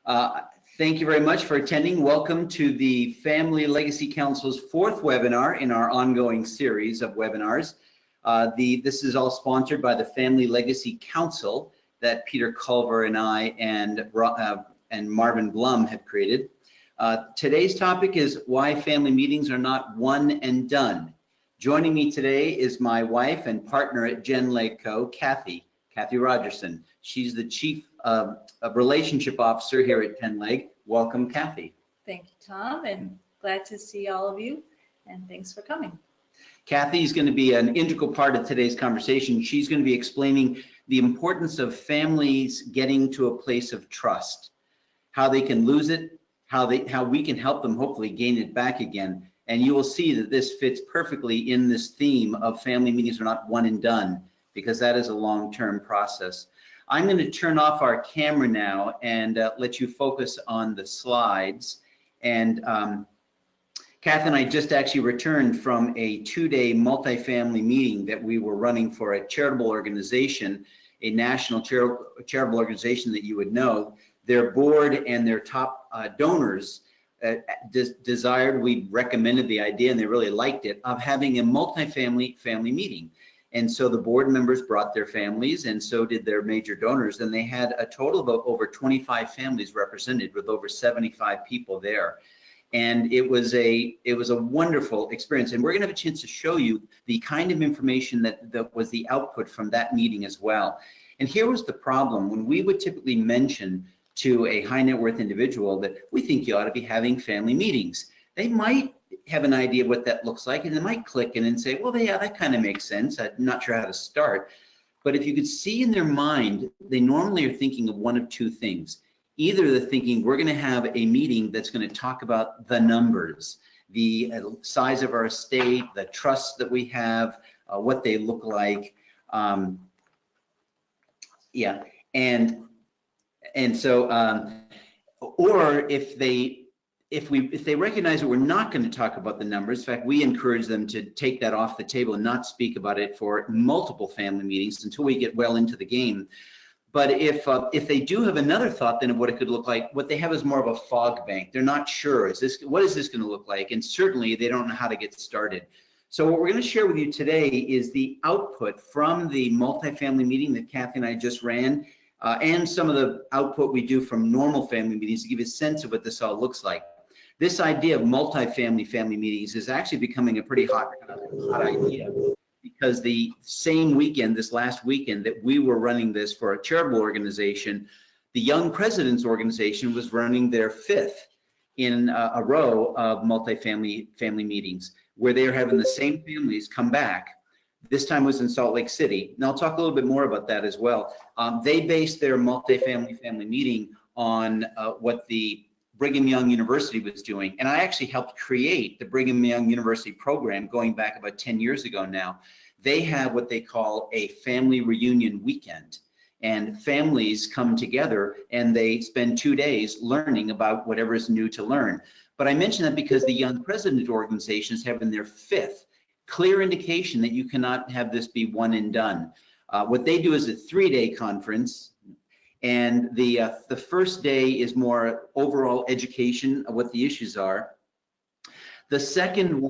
Uh, Thank you very much for attending. Welcome to the Family Legacy Council's fourth webinar in our ongoing series of webinars. This is all sponsored by the Family Legacy Council that Peter Culver and I and Marvin Blum have created. Today's topic is why family meetings are not one and done. Joining me today is my wife and partner at GenLeg Co., Kathy Rogerson. She's the Chief Relationship Officer here at GenLeg. Welcome, Kathy. Thank you, Tom, and glad to see all of you, and thanks for coming. Kathy is going to be an integral part of today's conversation. She's going to be explaining the importance of families getting to a place of trust, how they can lose it, how we can help them hopefully gain it back again. And you will see that this fits perfectly in this theme of family meetings are not one and done, because that is a long-term process. I'm going to turn off our camera now and let you focus on the slides. And Kath and I just actually returned from a 2-day multifamily meeting that we were running for a charitable organization, a national charitable organization that you would know. Their board and their top donors desired, we recommended the idea, and they really liked it, of having a multifamily family meeting. And so the board members brought their families, and so did their major donors, and they had a total of over 25 families represented with over 75 people there. And it was a wonderful experience, and we're going to have a chance to show you the kind of information that was the output from that meeting as well. And here was the problem. When we would typically mention to a high net worth individual that we think you ought to be having family meetings, they might have an idea of what that looks like, and they might click in and say, well, yeah, that kind of makes sense. I'm not sure how to start. But if you could see in their mind, they normally are thinking of one of two things. Either they're thinking we're going to have a meeting that's going to talk about the numbers, the size of our estate, the trusts that we have, what they look like. Yeah, and so, or if they recognize that we're not going to talk about the numbers, in fact, we encourage them to take that off the table and not speak about it for multiple family meetings until we get well into the game. But if they do have another thought then of what it could look like, what they have is more of a fog bank. They're not sure, what is this going to look like? And certainly they don't know how to get started. So what we're going to share with you today is the output from the multifamily meeting that Kathy and I just ran, and some of the output we do from normal family meetings to give you a sense of what this all looks like. This idea of multifamily family meetings is actually becoming a pretty hot idea, because the same weekend, this last weekend that we were running this for a charitable organization, the Young Presidents Organization was running their 5th in a row of multifamily family meetings, where they are having the same families come back. This time was in Salt Lake City. And I'll talk a little bit more about that as well. They based their multifamily family meeting on what the Brigham Young University was doing. And I actually helped create the Brigham Young University program going back about 10 years ago now. They have what they call a family reunion weekend. And families come together and they spend 2 days learning about whatever is new to learn. But I mention that because the Young President Organization is having their 5th. Clear indication that you cannot have this be one and done. What they do is a 3-day conference, and the first day is more overall education of what the issues are. The second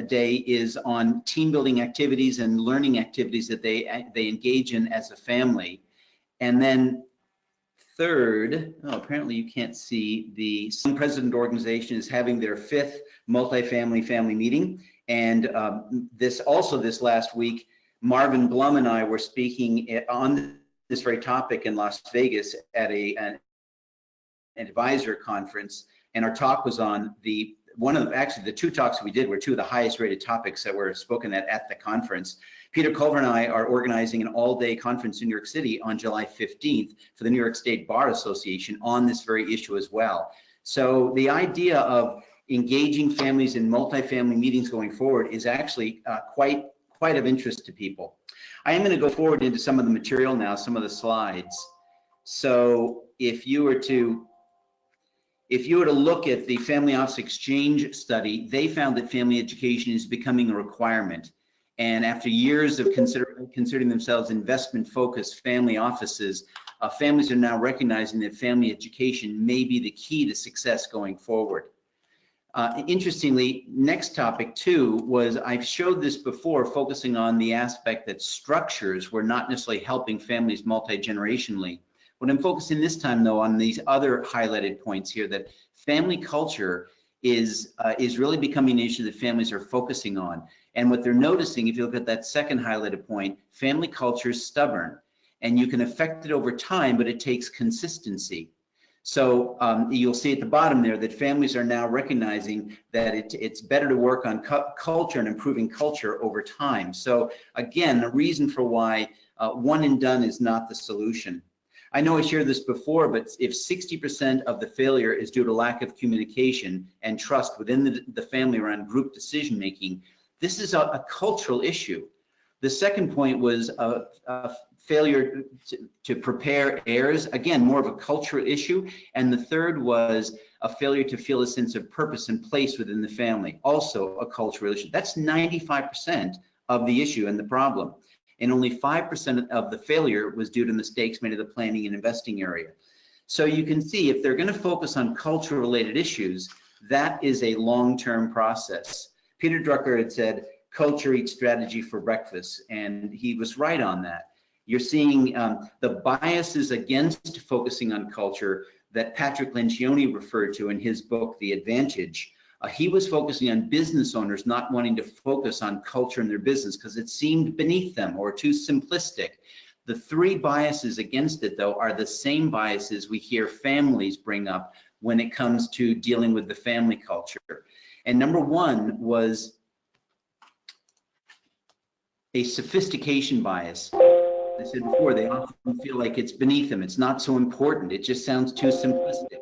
day is on team building activities and learning activities that they engage in as a family. And then third, apparently you can't see, the Young President Organization is having their 5th multifamily family meeting. And this last week, Marvin Blum and I were speaking on this very topic in Las Vegas at an advisor conference. And our talk was on the 2 talks we did were 2 of the highest rated topics that were spoken at the conference. Peter Culver and I are organizing an all-day conference in New York City on July 15th for the New York State Bar Association on this very issue as well. So the idea of engaging families in multifamily meetings going forward is actually quite of interest to people. I am going to go forward into some of the material now, some of the slides. So if you were to look at the Family Office Exchange study, they found that family education is becoming a requirement. And after years of considering themselves investment-focused family offices, families are now recognizing that family education may be the key to success going forward. Interestingly, next topic too was, I've showed this before, focusing on the aspect that structures were not necessarily helping families multi-generationally. What I'm focusing this time though on these other highlighted points here, that family culture is really becoming an issue that families are focusing on. And what they're noticing, if you look at that second highlighted point, family culture is stubborn, and you can affect it over time, but it takes consistency. So you'll see at the bottom there that families are now recognizing that it's better to work on culture and improving culture over time. So again, a reason for why one and done is not the solution. I know I shared this before, but if 60% of the failure is due to lack of communication and trust within the family around group decision making, this is a cultural issue. The second point was a failure to prepare heirs, again, more of a cultural issue. And the third was a failure to feel a sense of purpose and place within the family, also a cultural issue. That's 95% of the issue and the problem. And only 5% of the failure was due to mistakes made in the planning and investing area. So you can see, if they're going to focus on culture related issues, that is a long-term process. Peter Drucker had said, culture eats strategy for breakfast, and he was right on that. You're seeing the biases against focusing on culture that Patrick Lencioni referred to in his book, The Advantage. He was focusing on business owners not wanting to focus on culture in their business because it seemed beneath them or too simplistic. The three biases against it, though, are the same biases we hear families bring up when it comes to dealing with the family culture. And number one was a sophistication bias. I said before, they often feel like it's beneath them. It's not so important. It just sounds too simplistic.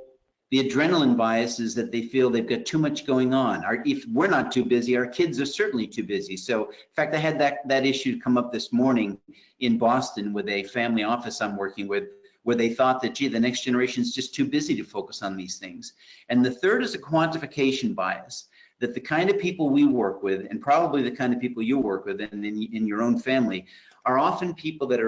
The adrenaline bias is that they feel they've got too much going on. If we're not too busy, our kids are certainly too busy. So in fact, I had that issue come up this morning in Boston with a family office I'm working with, where they thought that, gee, the next generation is just too busy to focus on these things. And the third is a quantification bias, that the kind of people we work with, and probably the kind of people you work with in your own family, are often people that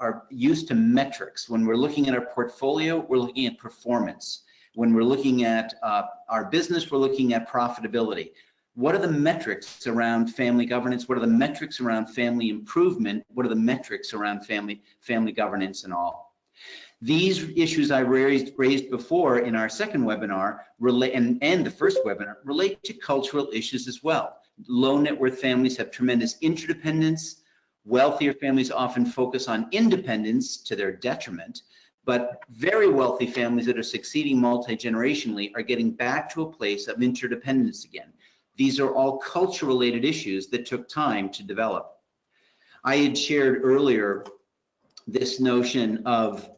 are used to metrics. When we're looking at our portfolio, we're looking at performance. When we're looking at our business, we're looking at profitability. What are the metrics around family governance? What are the metrics around family improvement? What are the metrics around family governance and all? These issues I raised before in our second webinar and the first webinar relate to cultural issues as well. Low net worth families have tremendous interdependence. Wealthier families often focus on independence to their detriment. But very wealthy families that are succeeding multi-generationally are getting back to a place of interdependence again. These are all culture-related issues that took time to develop. I had shared earlier this notion of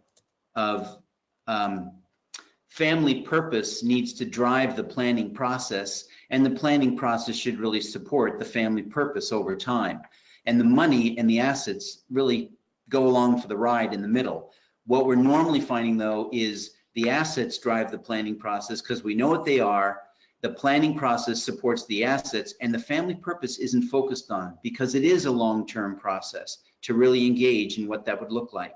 family purpose needs to drive the planning process, and the planning process should really support the family purpose over time. And the money and the assets really go along for the ride in the middle. What we're normally finding, though, is the assets drive the planning process because we know what they are. The planning process supports the assets, and the family purpose isn't focused on because it is a long-term process to really engage in what that would look like.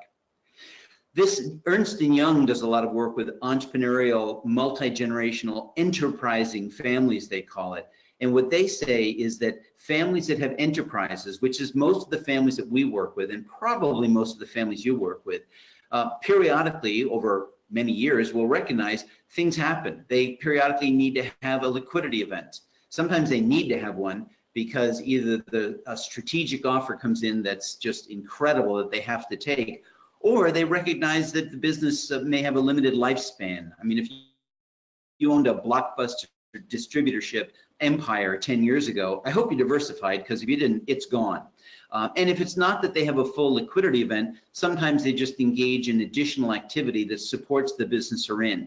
This Ernst & Young does a lot of work with entrepreneurial, multi-generational, enterprising families, they call it. And what they say is that families that have enterprises, which is most of the families that we work with, and probably most of the families you work with, periodically over many years will recognize things happen. They periodically need to have a liquidity event. Sometimes they need to have one because either a strategic offer comes in that's just incredible that they have to take, or they recognize that the business may have a limited lifespan. I mean, if you owned a Blockbuster distributorship empire 10 years ago, I hope you diversified, because if you didn't, it's gone. And if it's not that they have a full liquidity event, sometimes they just engage in additional activity that supports the business they're in.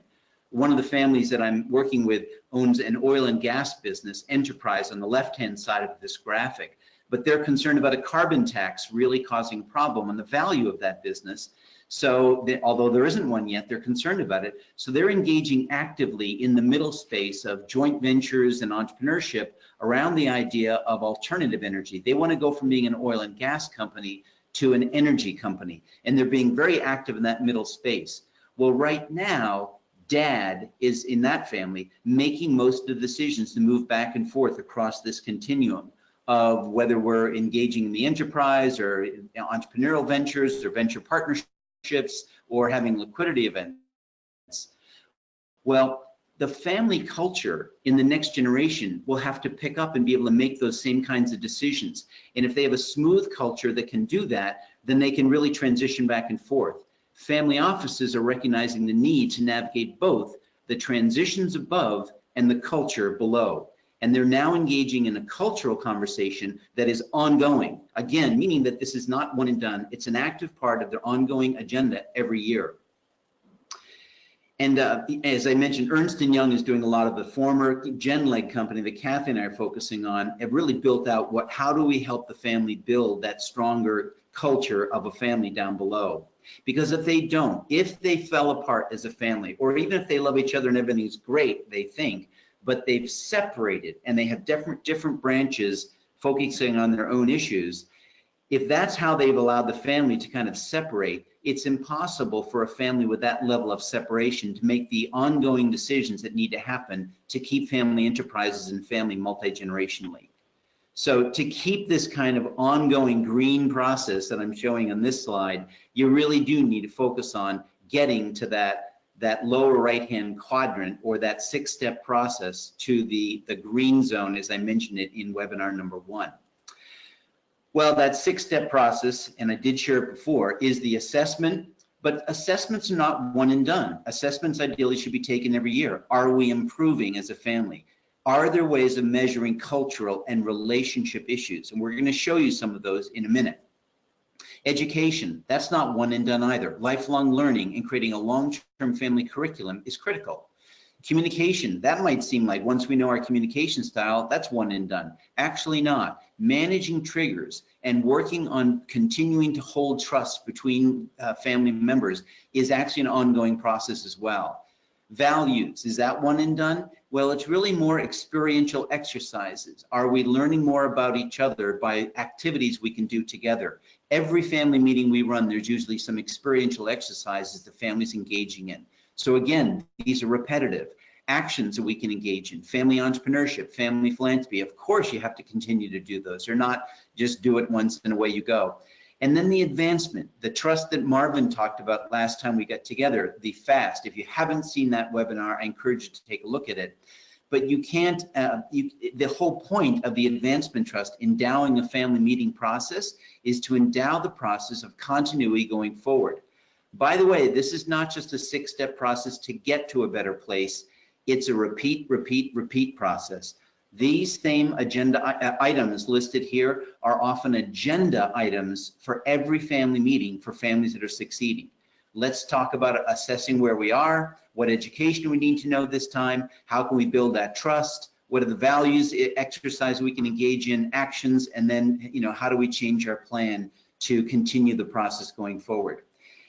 One of the families that I'm working with owns an oil and gas business enterprise on the left-hand side of this graphic, but they're concerned about a carbon tax really causing a problem on the value of that business. So although there isn't one yet, they're concerned about it. So they're engaging actively in the middle space of joint ventures and entrepreneurship around the idea of alternative energy. They want to go from being an oil and gas company to an energy company, and they're being very active in that middle space. Well, right now, Dad is in that family making most of the decisions to move back and forth across this continuum of whether we're engaging in the enterprise or entrepreneurial ventures or venture partnerships or having liquidity events. Well, the family culture in the next generation will have to pick up and be able to make those same kinds of decisions. And if they have a smooth culture that can do that, then they can really transition back and forth. Family offices are recognizing the need to navigate both the transitions above and the culture below. And they're now engaging in a cultural conversation that is ongoing. Again, meaning that this is not one and done. It's an active part of their ongoing agenda every year. And as I mentioned, Ernst & Young is doing a lot of the former GenLeg company that Kathy and I are focusing on, have really built out how do we help the family build that stronger culture of a family down below. Because if they don't, if they fell apart as a family, or even if they love each other and everything's great, they think, but they've separated and they have different branches focusing on their own issues, if that's how they've allowed the family to kind of separate, it's impossible for a family with that level of separation to make the ongoing decisions that need to happen to keep family enterprises and family multi-generationally. So to keep this kind of ongoing green process that I'm showing on this slide, you really do need to focus on getting to that lower right-hand quadrant, or that 6-step process to the green zone, as I mentioned it in webinar number 1. Well, that 6-step process, and I did share it before, is the assessment, but assessments are not one and done. Assessments ideally should be taken every year. Are we improving as a family? Are there ways of measuring cultural and relationship issues? And we're going to show you some of those in a minute. Education, that's not one and done either. Lifelong learning and creating a long-term family curriculum is critical. Communication, that might seem like once we know our communication style, that's one and done. Actually not. Managing triggers and working on continuing to hold trust between family members is actually an ongoing process as well. Values, is that one and done? Well, it's really more experiential exercises. Are we learning more about each other by activities we can do together? Every family meeting we run, there's usually some experiential exercises the family's engaging in. So again, these are repetitive actions that we can engage in. Family entrepreneurship, family philanthropy, of course you have to continue to do those. They're not just do it once and away you go. And then the advancement, the trust that Marvin talked about last time we got together, the FAST. If you haven't seen that webinar, I encourage you to take a look at it. But you can't, the whole point of the advancement trust, endowing a family meeting process, is to endow the process of continuity going forward. By the way, this is not just a 6-step process to get to a better place. It's a repeat, repeat, repeat process. These same agenda items listed here are often agenda items for every family meeting for families that are succeeding. Let's talk about assessing where we are, what education we need to know this time, how can we build that trust, what are the values, exercise we can engage in, actions, and then, how do we change our plan to continue the process going forward.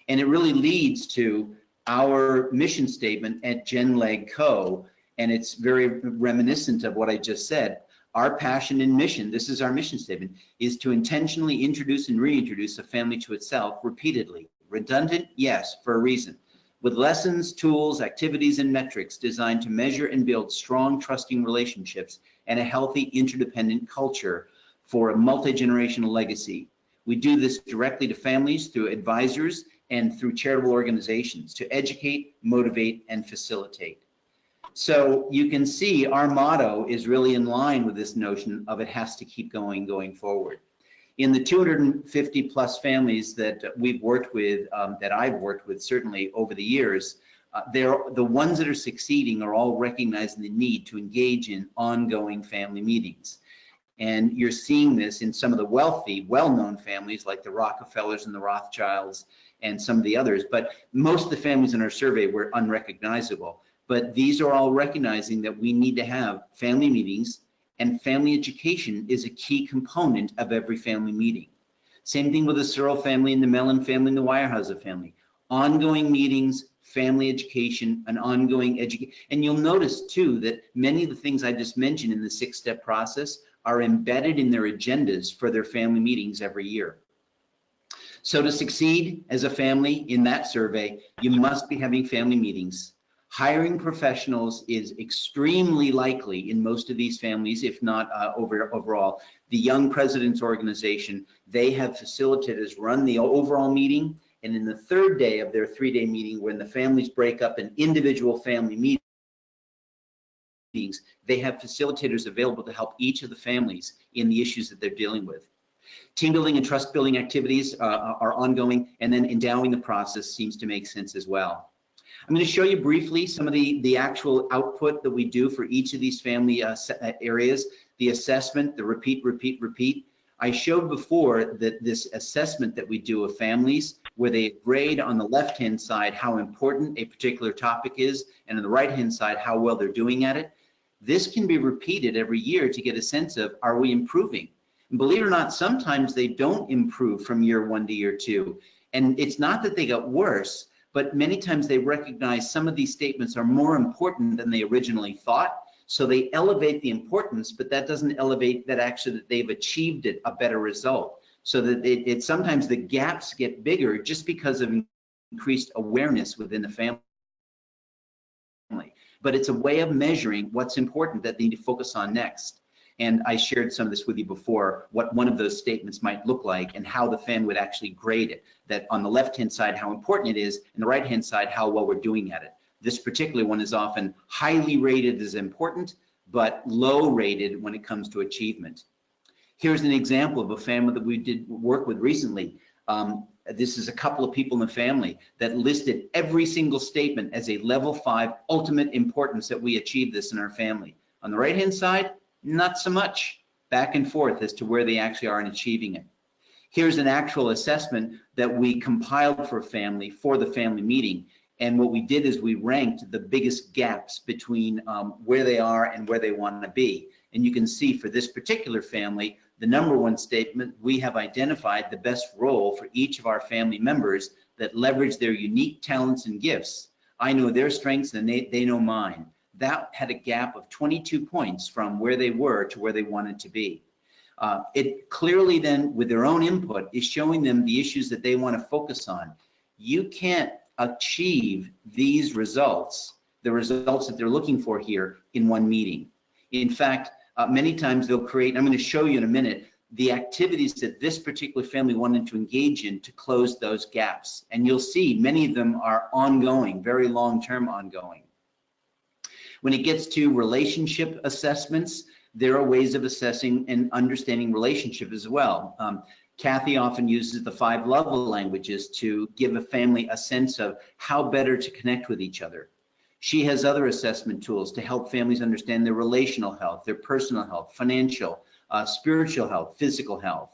And it really leads to our mission statement at GenLeg Co., and it's very reminiscent of what I just said. Our passion and mission, this is our mission statement, is to intentionally introduce and reintroduce a family to itself repeatedly. Redundant? Yes, for a reason. With lessons, tools, activities, and metrics designed to measure and build strong, trusting relationships and a healthy, interdependent culture for a multi-generational legacy. We do this directly to families through advisors and through charitable organizations to educate, motivate, and facilitate. So you can see our motto is really in line with this notion of it has to keep going forward. In the 250 plus families that we've worked with, that I've worked with certainly over the years, the ones that are succeeding are all recognizing the need to engage in ongoing family meetings. And you're seeing this in some of the wealthy, well-known families like the Rockefellers and the Rothschilds and some of the others, but most of the families in our survey were unrecognizable. But these are all recognizing that we need to have family meetings, and family education is a key component of every family meeting. Same thing with the Searle family and the Mellon family and the Weyerhaeuser family. ongoing meetings, family education, and ongoing education. And you'll notice too that many of the things I just mentioned in the 6-step process are embedded in their agendas for their family meetings every year. So to succeed as a family in that survey, you must be having family meetings. Hiring professionals is extremely likely in most of these families, if not overall. The Young Presidents Organization, they have facilitators run the overall meeting, and in the third day of their 3-day meeting, when the families break up in individual family meetings, they have facilitators available to help each of the families in the issues that they're dealing with. Team building and trust building activities are ongoing, and then endowing the process seems to make sense as well. I'm going to show you briefly some of the actual output that we do for each of these family areas. The assessment, the repeat, repeat, repeat. I showed before that this assessment that we do of families, where they grade on the left-hand side how important a particular topic is, and on the right-hand side how well they're doing at it. This can be repeated every year to get a sense of, are we improving? And believe it or not, sometimes they don't improve from year 1 to year 2. And it's not that they got worse, but many times they recognize some of these statements are more important than they originally thought. So they elevate the importance, but that doesn't elevate that actually that they've achieved a better result. So that sometimes the gaps get bigger just because of increased awareness within the family. But it's a way of measuring what's important that they need to focus on next. And I shared some of this with you before, what one of those statements might look like and how the family would actually grade it. That on the left-hand side, how important it is, and the right-hand side, how well we're doing at it. This particular one is often highly rated as important, but low rated when it comes to achievement. Here's an example of a family that we did work with recently. This is a couple of people in the family that listed every single statement as a level 5 ultimate importance that we achieved this in our family. On the right-hand side, not so much, back and forth as to where they actually are in achieving it. Here's an actual assessment that we compiled for a family for the family meeting. And what we did is we ranked the biggest gaps between where they are and where they want to be. And you can see for this particular family, the #1 statement, we have identified the best role for each of our family members that leverage their unique talents and gifts. I know their strengths and they know mine. That had a gap of 22 points from where they were to where they wanted to be. It clearly then, with their own input, is showing them the issues that they want to focus on. You can't achieve these results, the results that they're looking for here, in one meeting. In fact, many times they'll create, I'm going to show you in a minute, the activities that this particular family wanted to engage in to close those gaps. And you'll see many of them are ongoing, very long-term ongoing. When it gets to relationship assessments, there are ways of assessing and understanding relationship as well. Kathy often uses the 5 love languages to give a family a sense of how better to connect with each other. She has other assessment tools to help families understand their relational health, their personal health, financial, spiritual health, physical health.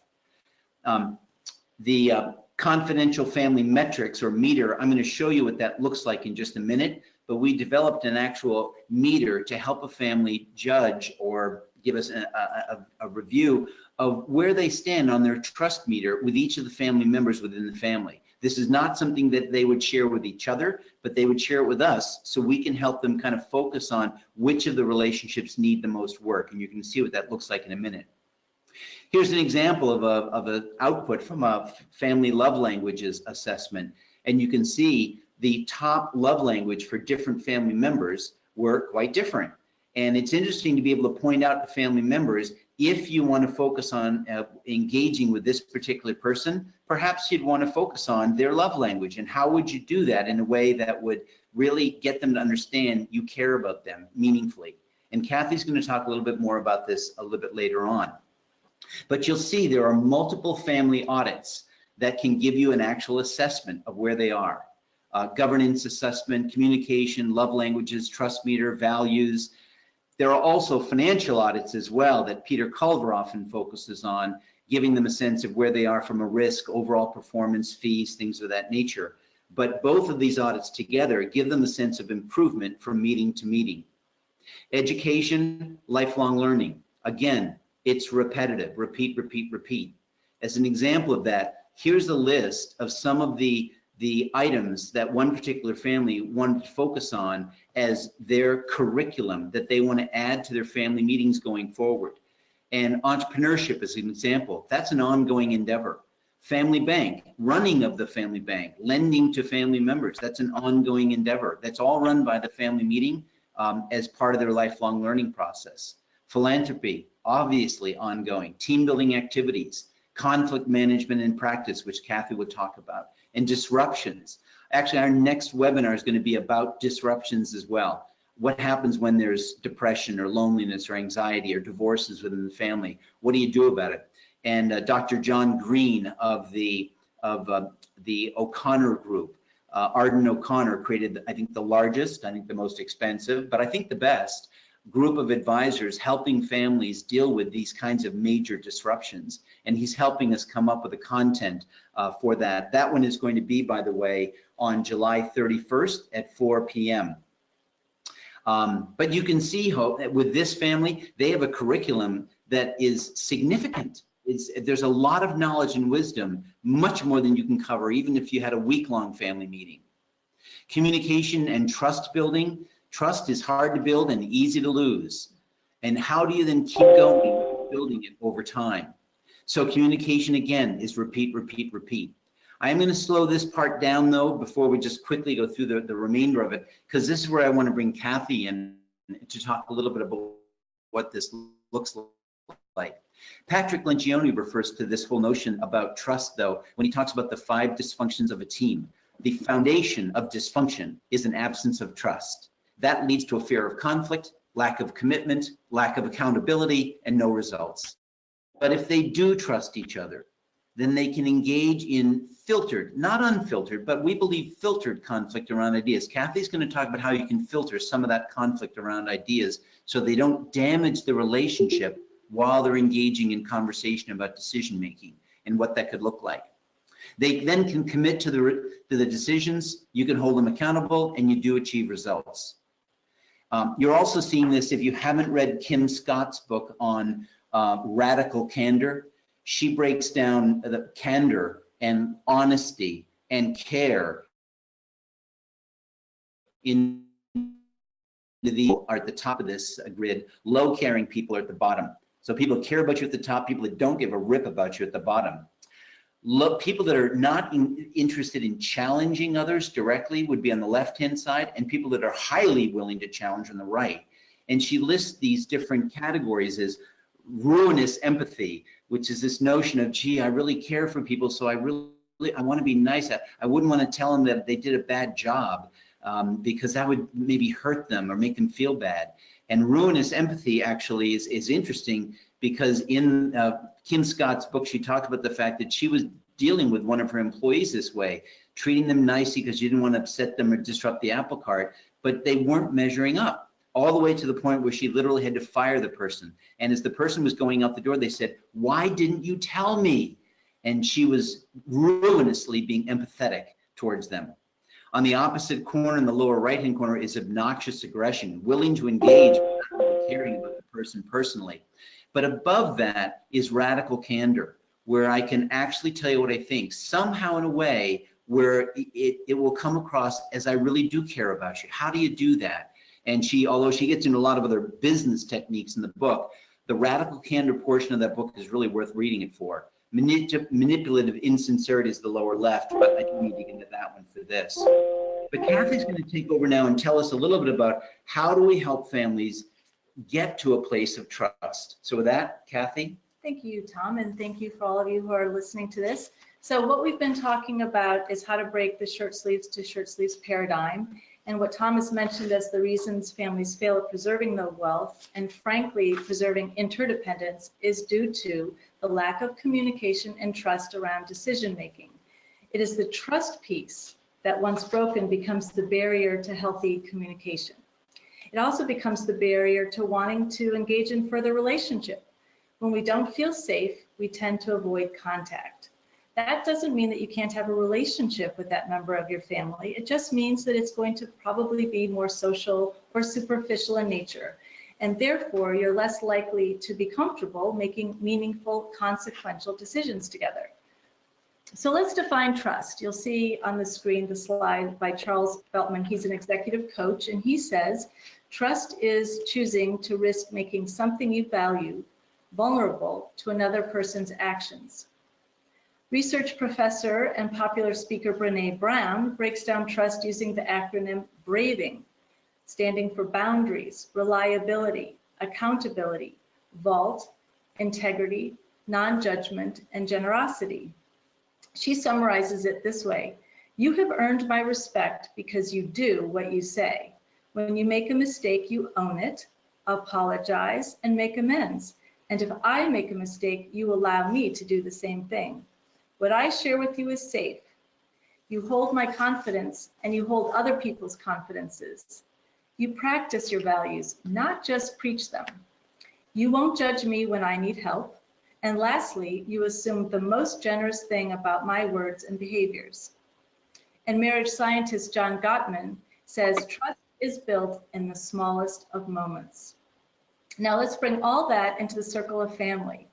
The confidential family metrics or meter, I'm going to show you what that looks like in just a minute, but we developed an actual meter to help a family judge or give us a review of where they stand on their trust meter with each of the family members within the family. This is not something that they would share with each other, but they would share it with us so we can help them kind of focus on which of the relationships need the most work. And you can see what that looks like in a minute. Here's an example of an output from a family love languages assessment. And you can see the top love language for different family members were quite different. And it's interesting to be able to point out to family members, if you want to focus on engaging with this particular person, perhaps you'd want to focus on their love language. And how would you do that in a way that would really get them to understand you care about them meaningfully? And Kathy's going to talk a little bit more about this a little bit later on. But you'll see there are multiple family audits that can give you an actual assessment of where they are. Governance assessment, communication, love languages, trust meter, values. There are also financial audits as well that Peter Culver often focuses on, giving them a sense of where they are from a risk, overall performance, fees, things of that nature. But both of these audits together give them a sense of improvement from meeting to meeting. Education, lifelong learning. Again, it's repetitive, repeat, repeat, repeat. As an example of that, here's a list of some of the the items that one particular family wanted to focus on as their curriculum that they want to add to their family meetings going forward. And entrepreneurship is an example. That's an ongoing endeavor. Family bank, running of the family bank, lending to family members, that's an ongoing endeavor. That's all run by the family meeting as part of their lifelong learning process. Philanthropy, obviously ongoing. Team building activities, conflict management and practice, which Kathy would talk about, and disruptions. Actually, our next webinar is going to be about disruptions as well. What happens when there's depression or loneliness or anxiety or divorces within the family? What do you do about it? And Dr. John Green of the O'Connor Group, Arden O'Connor, created, I think, the largest, I think the most expensive, but I think the best group of advisors helping families deal with these kinds of major disruptions. And he's helping us come up with the content for that. That one is going to be, by the way, on July 31st at 4 p.m. But you can see how with this family, they have a curriculum that is significant. There's a lot of knowledge and wisdom, much more than you can cover, even if you had a week-long family meeting. Communication and trust building. Trust is hard to build and easy to lose. And how do you then keep going, building it over time? So communication, again, is repeat, repeat, repeat. I am going to slow this part down, though, before we just quickly go through the remainder of it, because this is where I want to bring Kathy in to talk a little bit about what this looks like. Patrick Lencioni refers to this whole notion about trust, though, when he talks about the 5 dysfunctions of a team. The foundation of dysfunction is an absence of trust. That leads to a fear of conflict, lack of commitment, lack of accountability, and no results. But if they do trust each other, then they can engage in filtered, not unfiltered, but we believe filtered conflict around ideas. Kathy's going to talk about how you can filter some of that conflict around ideas so they don't damage the relationship while they're engaging in conversation about decision making and what that could look like. They then can commit to the decisions, you can hold them accountable, and you do achieve results. You're also seeing this if you haven't read Kim Scott's book on radical candor. She breaks down the candor and honesty and care in are at the top of this grid. Low caring people are at the bottom. So people care about you at the top, people that don't give a rip about you at the bottom. People that are not interested in challenging others directly would be on the left-hand side, and people that are highly willing to challenge on the right. And she lists these different categories as ruinous empathy, which is this notion of, gee, I really care for people, so I want to be nice. I wouldn't want to tell them that they did a bad job because that would maybe hurt them or make them feel bad. And ruinous empathy actually is interesting because in Kim Scott's book, she talked about the fact that she was dealing with one of her employees this way, treating them nicely because you didn't want to upset them or disrupt the apple cart, but they weren't measuring up, all the way to the point where she literally had to fire the person. And as the person was going out the door, they said, "Why didn't you tell me?" And she was ruinously being empathetic towards them. On the opposite corner, in the lower right-hand corner, is obnoxious aggression, willing to engage without caring about the person personally. But above that is radical candor, where I can actually tell you what I think, somehow in a way where it will come across as I really do care about you. How do you do that? And although she gets into a lot of other business techniques in the book, the radical candor portion of that book is really worth reading it for. Manipulative insincerity is the lower left, but I do need to get into that one for this. But Kathy's going to take over now and tell us a little bit about how do we help families get to a place of trust. So with that, Kathy. Thank you, Tom, and thank you for all of you who are listening to this. So what we've been talking about is how to break the shirt sleeves to shirt sleeves paradigm, and what Tom has mentioned as the reasons families fail at preserving the wealth and frankly preserving interdependence is due to the lack of communication and trust around decision making. It is the trust piece that once broken becomes the barrier to healthy communication. It also becomes the barrier to wanting to engage in further relationship. When we don't feel safe, we tend to avoid contact. That doesn't mean that you can't have a relationship with that member of your family. It just means that it's going to probably be more social or superficial in nature. And therefore, you're less likely to be comfortable making meaningful, consequential decisions together. So let's define trust. You'll see on the screen the slide by Charles Feltman. He's an executive coach, and he says, trust is choosing to risk making something you value vulnerable to another person's actions. Research professor and popular speaker Brené Brown breaks down trust using the acronym BRAVING, standing for boundaries, reliability, accountability, vault, integrity, non-judgment, and generosity. She summarizes it this way: you have earned my respect because you do what you say. When you make a mistake, you own it, apologize, and make amends. And if I make a mistake, you allow me to do the same thing. What I share with you is safe. You hold my confidence and you hold other people's confidences. You practice your values, not just preach them. You won't judge me when I need help. And lastly, you assume the most generous thing about my words and behaviors. And marriage scientist John Gottman says, trust is built in the smallest of moments. Now let's bring all that into the circle of family.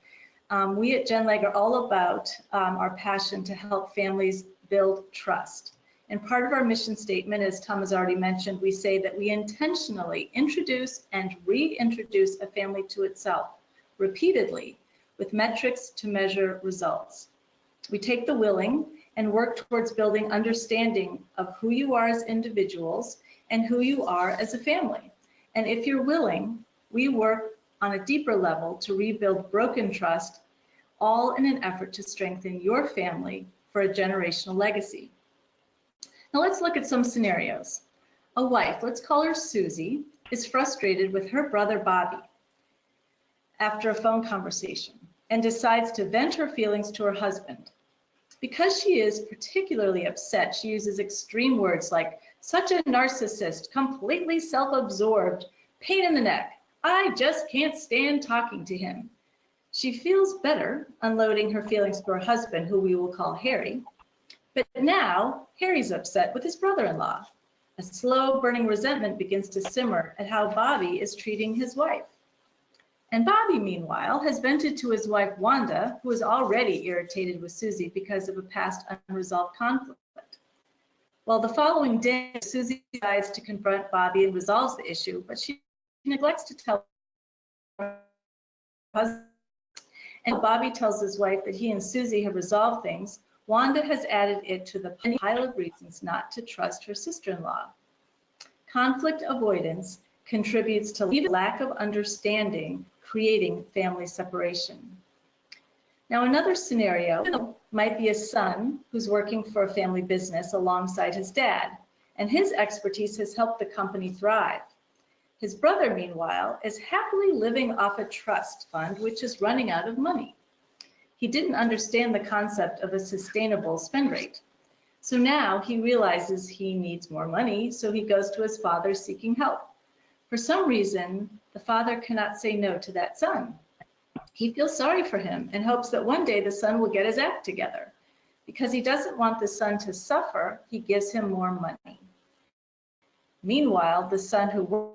We at GenLeg are all about our passion to help families build trust. And part of our mission statement, as Tom has already mentioned, we say that we intentionally introduce and reintroduce a family to itself repeatedly with metrics to measure results. We take the willing and work towards building understanding of who you are as individuals and who you are as a family. And if you're willing, we work on a deeper level to rebuild broken trust, all in an effort to strengthen your family for a generational legacy. Now let's look at some scenarios. A wife, let's call her Susie, is frustrated with her brother Bobby after a phone conversation and decides to vent her feelings to her husband. Because she is particularly upset, she uses extreme words like, such a narcissist, completely self-absorbed, pain in the neck. I just can't stand talking to him. She feels better unloading her feelings to her husband, who we will call Harry. But now Harry's upset with his brother-in-law. A slow burning resentment begins to simmer at how Bobby is treating his wife. And Bobby, meanwhile, has vented to his wife, Wanda, who is already irritated with Susie because of a past unresolved conflict. Well, the following day, Susie decides to confront Bobby and resolves the issue, but she neglects to tell her husband. And Bobby tells his wife that he and Susie have resolved things. Wanda has added it to the pile of reasons not to trust her sister-in-law. Conflict avoidance contributes to lack of understanding, creating family separation. Now, another scenario might be a son who's working for a family business alongside his dad, and his expertise has helped the company thrive. His brother, meanwhile, is happily living off a trust fund which is running out of money. He didn't understand the concept of a sustainable spend rate. So now he realizes he needs more money, so he goes to his father seeking help. For some reason, the father cannot say no to that son. He feels sorry for him and hopes that one day the son will get his act together. Because he doesn't want the son to suffer, he gives him more money. Meanwhile, the son who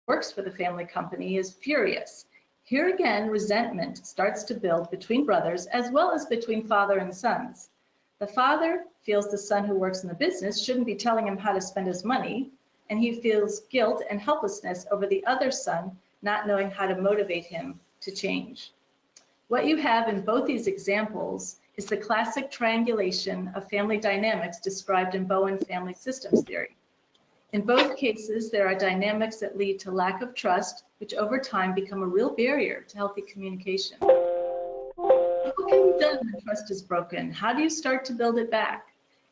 works for the family company is furious. Here again, resentment starts to build between brothers as well as between father and sons. The father feels the son who works in the business shouldn't be telling him how to spend his money, and he feels guilt and helplessness over the other son not knowing how to motivate him to change. What you have in both these examples is the classic triangulation of family dynamics described in Bowen family systems theory. In both cases, there are dynamics that lead to lack of trust, which over time become a real barrier to healthy communication. What can be done when trust is broken? How do you start to build it back?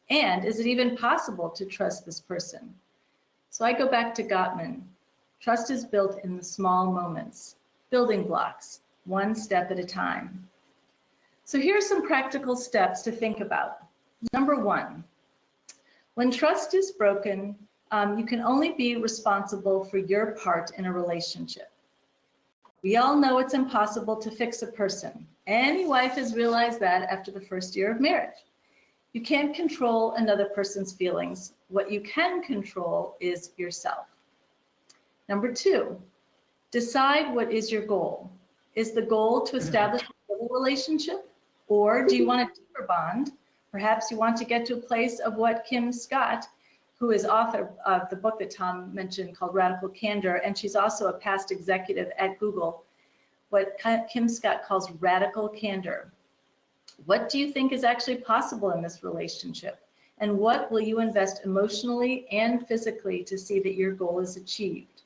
And is it even possible to trust this person? So I go back to Gottman. Trust is built in the small moments, building blocks, one step at a time. So here are some practical steps to think about. Number one, when trust is broken, you can only be responsible for your part in a relationship. We all know it's impossible to fix a person. Any wife has realized that after the first year of marriage. You can't control another person's feelings. What you can control is yourself. Number two, decide what is your goal. Is the goal to establish a relationship, or do you want a deeper bond Perhaps you want to get to a place of what Kim Scott, who is author of the book that Tom mentioned called Radical Candor, and she's also a past executive at Google, what Kim Scott calls radical candor. What do you think is actually possible in this relationship? And what will you invest emotionally and physically to see that your goal is achieved?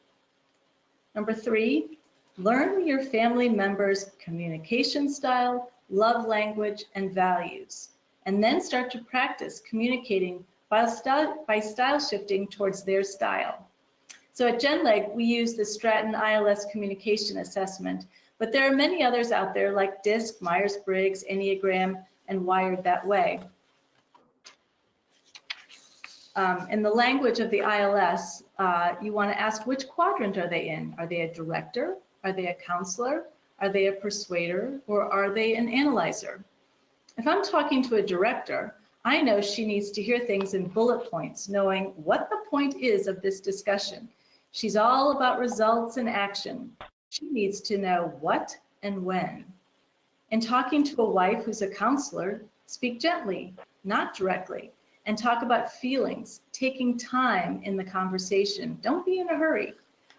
Number 3, learn your family members' communication style, love language, and values, and then start to practice communicating by style shifting towards their style. So at GenLeg, we use the Stratton ILS communication assessment, but there are many others out there like DISC, Myers-Briggs, Enneagram, and Wired That Way. In the language of the ILS, you want to ask which quadrant are they in? Are they a director? Are they a counselor? Are they a persuader? Or are they an analyzer? If I'm talking to a director, I know she needs to hear things in bullet points, knowing what the point is of this discussion. She's all about results and action. She needs to know what and when. In talking to a wife who's a counselor, speak gently, not directly, and talk about feelings, taking time in the conversation. Don't be in a hurry.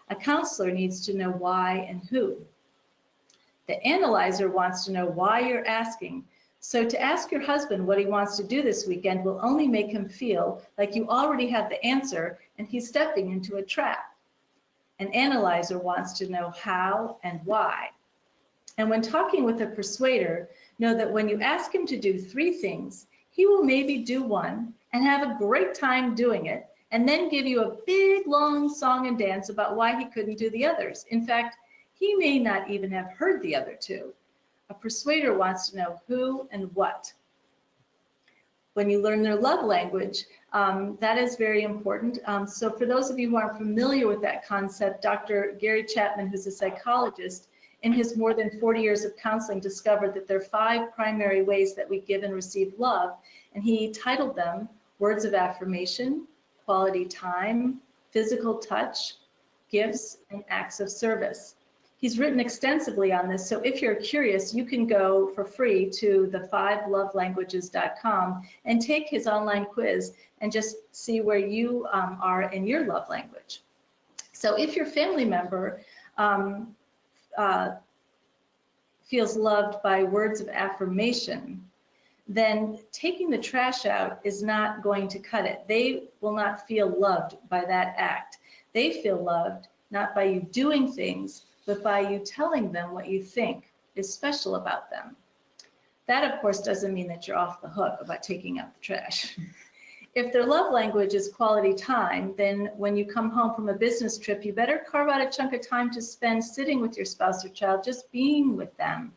A counselor needs to know why and who. The analyzer wants to know why you're asking. So to ask your husband what he wants to do this weekend will only make him feel like you already have the answer and he's stepping into a trap. An analyzer wants to know how and why. And when talking with a persuader, know that when you ask him to do 3 things, he will maybe do 1 and have a great time doing it, and then give you a big, long song and dance about why he couldn't do the others. In fact, he may not even have heard the other 2. A persuader wants to know who and what. When you learn their love language, that is very important. So for those of you who aren't familiar with that concept, Dr. Gary Chapman, who's a psychologist, in his more than 40 years of counseling, discovered that there are 5 primary ways that we give and receive love, and he titled them words of affirmation, quality time, physical touch, gifts, and acts of service. He's written extensively on this, so if you're curious, you can go for free to the5lovelanguages.com and take his online quiz and just see where you are in your love language. So if your family member feels loved by words of affirmation, then taking the trash out is not going to cut it. They will not feel loved by that act. They feel loved not by you doing things, but by you telling them what you think is special about them. That, of course, doesn't mean that you're off the hook about taking out the trash. If their love language is quality time, then when you come home from a business trip, you better carve out a chunk of time to spend sitting with your spouse or child, just being with them,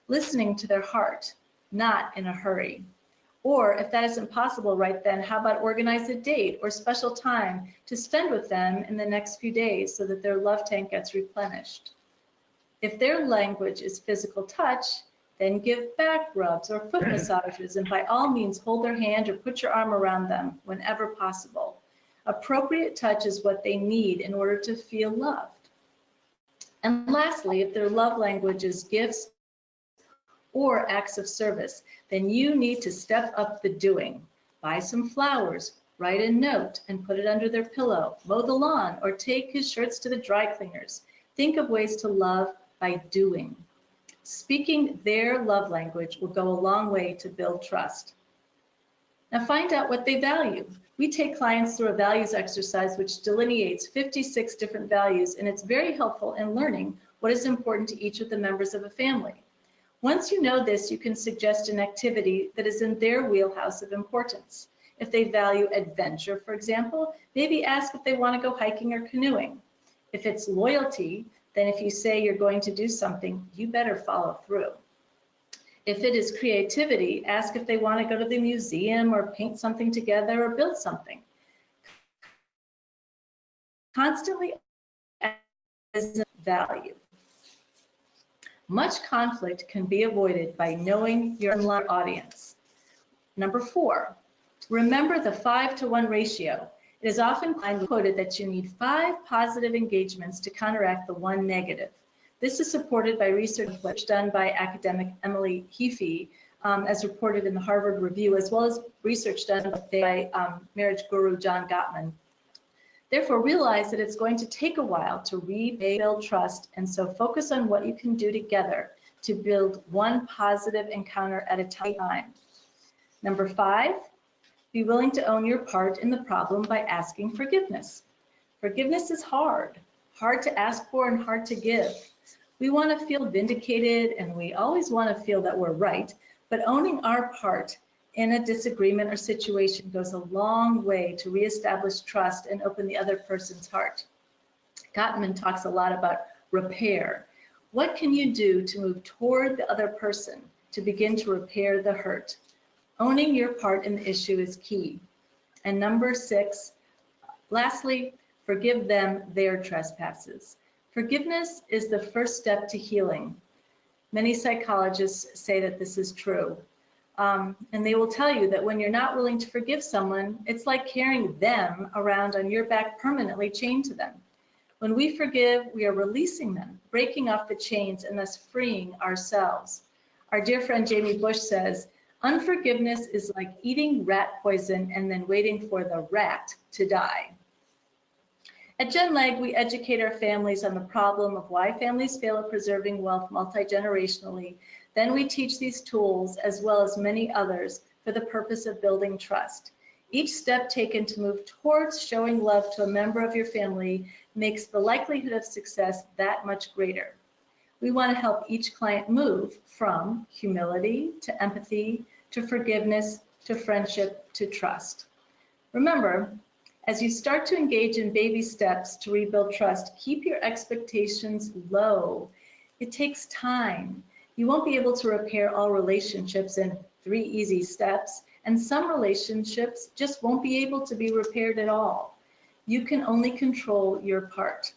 listening to their heart, not in a hurry. Or if that isn't possible right then, how about organize a date or special time to spend with them in the next few days so that their love tank gets replenished? If their language is physical touch, then give back rubs or foot massages, and by all means hold their hand or put your arm around them whenever possible. Appropriate touch is what they need in order to feel loved. And lastly, if their love language is gifts or acts of service, then you need to step up the doing. Buy some flowers, write a note and put it under their pillow, mow the lawn, or take his shirts to the dry cleaners. Think of ways to love by doing. Speaking their love language will go a long way to build trust. Now find out what they value. We take clients through a values exercise which delineates 56 different values, and it's very helpful in learning what is important to each of the members of a family. Once you know this, you can suggest an activity that is in their wheelhouse of importance. If they value adventure, for example, maybe ask if they want to go hiking or canoeing. If it's loyalty, then if you say you're going to do something, you better follow through. If it is creativity, ask if they want to go to the museum or paint something together or build something. Constantly as value. Much conflict can be avoided by knowing your audience. Number 4, remember the 5-to-1 ratio. It is often quoted that you need 5 positive engagements to counteract the 1 negative. This is supported by research done by academic Emily Heafy as reported in the Harvard Review, as well as research done by marriage guru John Gottman. Therefore, realize that it's going to take a while to rebuild trust, and so focus on what you can do together to build one positive encounter at a time. Number 5, be willing to own your part in the problem by asking forgiveness. Forgiveness is hard to ask for and hard to give. We want to feel vindicated, and we always want to feel that we're right, but owning our part in a disagreement or situation goes a long way to reestablish trust and open the other person's heart. Gottman talks a lot about repair. What can you do to move toward the other person to begin to repair the hurt? Owning your part in the issue is key. And number 6, lastly, forgive them their trespasses. Forgiveness is the first step to healing. Many psychologists say that this is true. And they will tell you that when you're not willing to forgive someone, it's like carrying them around on your back permanently chained to them. When we forgive, we are releasing them, breaking off the chains, and thus freeing ourselves. Our dear friend Jamie Bush says, unforgiveness is like eating rat poison and then waiting for the rat to die. At GenLeg, we educate our families on the problem of why families fail at preserving wealth multi-generationally. Then we teach these tools, as well as many others, for the purpose of building trust. Each step taken to move towards showing love to a member of your family makes the likelihood of success that much greater. We want to help each client move from humility to empathy to forgiveness to friendship to trust. Remember, as you start to engage in baby steps to rebuild trust, keep your expectations low. It takes time. You won't be able to repair all relationships in 3 easy steps, and some relationships just won't be able to be repaired at all. You can only control your part.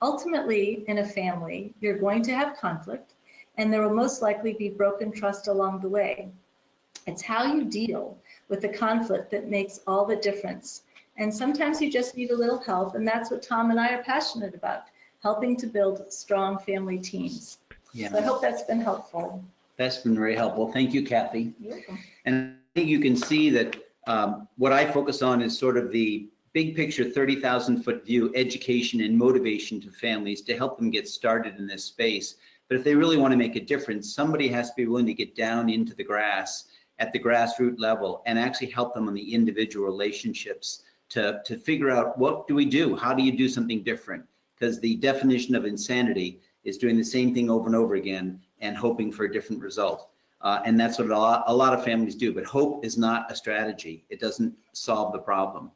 Ultimately, in a family, you're going to have conflict, and there will most likely be broken trust along the way. It's how you deal with the conflict that makes all the difference. And sometimes you just need a little help, and that's what Tom and I are passionate about, helping to build strong family teams. Yeah. So I hope that's been helpful. That's been very helpful. Thank you, Kathy. You're welcome. And I think you can see that what I focus on is sort of the big picture, 30,000-foot view, education and motivation to families to help them get started in this space. But if they really want to make a difference, somebody has to be willing to get down into the grass at the grassroots level and actually help them on the individual relationships to figure out, what do we do? How do you do something different? Because the definition of insanity is doing the same thing over and over again and hoping for a different result. And that's what a lot of families do, but hope is not a strategy. It doesn't solve the problem.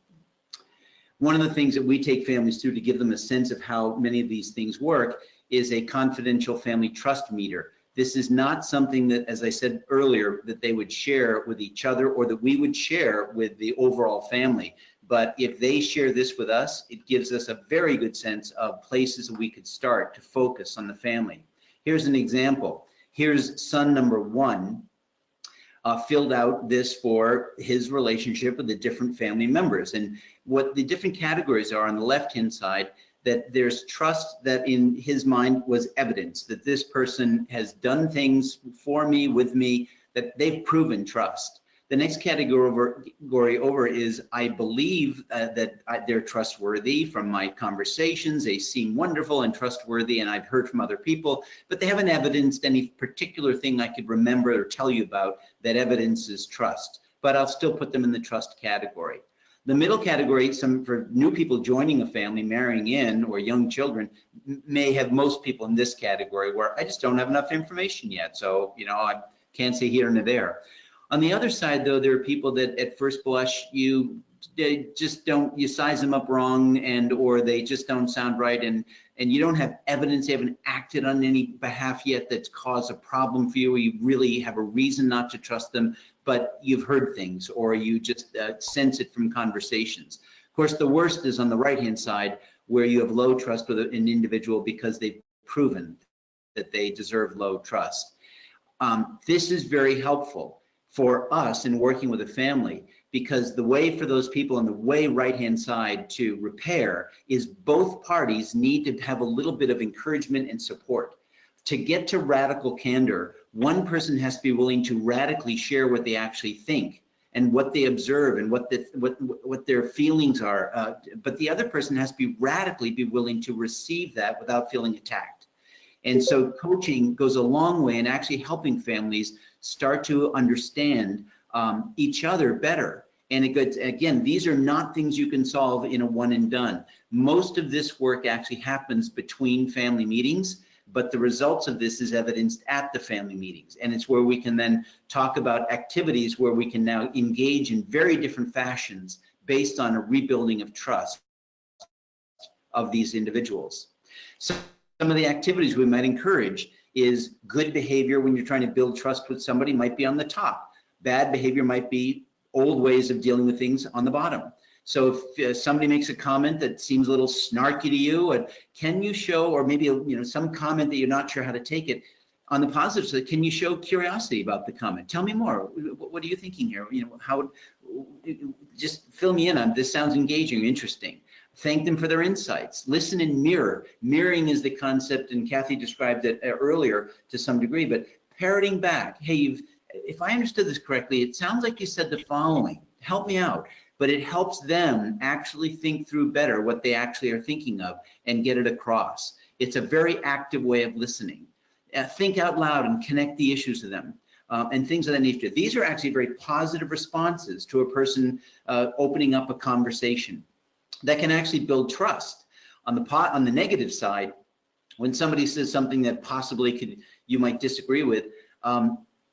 One of the things that we take families through to give them a sense of how many of these things work is a confidential family trust meter. This is not something that, as I said earlier, that they would share with each other or that we would share with the overall family. But if they share this with us, it gives us a very good sense of places that we could start to focus on the family. Here's an example. Here's son number 1 filled out this for his relationship with the different family members. And what the different categories are on the left-hand side, that there's trust that in his mind was evidence that this person has done things for me, with me, that they've proven trust. The next category over is I believe that they're trustworthy from my conversations. They seem wonderful and trustworthy, and I've heard from other people, but they haven't evidenced any particular thing I could remember or tell you about that evidences trust, but I'll still put them in the trust category. The middle category, for new people joining a family, marrying in, or young children, may have most people in this category where I just don't have enough information yet. So, I can't say here and there. On the other side, though, there are people that at first blush, you size them up wrong, or they just don't sound right, and you don't have evidence, they haven't acted on any behalf yet that's caused a problem for you, or you really have a reason not to trust them, but you've heard things, or you just sense it from conversations. Of course, the worst is on the right-hand side, where you have low trust with an individual because they've proven that they deserve low trust. This is very helpful for us in working with a family, because the way for those people on the way right-hand side to repair is both parties need to have a little bit of encouragement and support. To get to radical candor, One person has to be willing to radically share what they actually think and what they observe and what their feelings are. But the other person has to be radically willing to receive that without feeling attacked. And so coaching goes a long way in actually helping families start to understand each other better. And again, these are not things you can solve in a one and done. Most of this work actually happens between family meetings, but the results of this is evidenced at the family meetings. And it's where we can then talk about activities where we can now engage in very different fashions based on a rebuilding of trust of these individuals. So some of the activities we might encourage is good behavior when you're trying to build trust with somebody might be on the top. Bad behavior might be old ways of dealing with things on the bottom. So if somebody makes a comment that seems a little snarky to you, can you show, or maybe some comment that you're not sure how to take it, on the positive side, can you show curiosity about the comment? Tell me more. What are you thinking here? How? Just fill me in on this. Sounds engaging, interesting. Thank them for their insights. Listen and mirror. Mirroring is the concept, and Kathy described it earlier to some degree. But parroting back. Hey, if I understood this correctly, it sounds like you said the following. Help me out. But it helps them actually think through better what they actually are thinking of and get it across. It's a very active way of listening. Think out loud and connect the issues to them and things of that nature. These are actually very positive responses to a person opening up a conversation that can actually build trust. On the negative side, when somebody says something that possibly you might disagree with,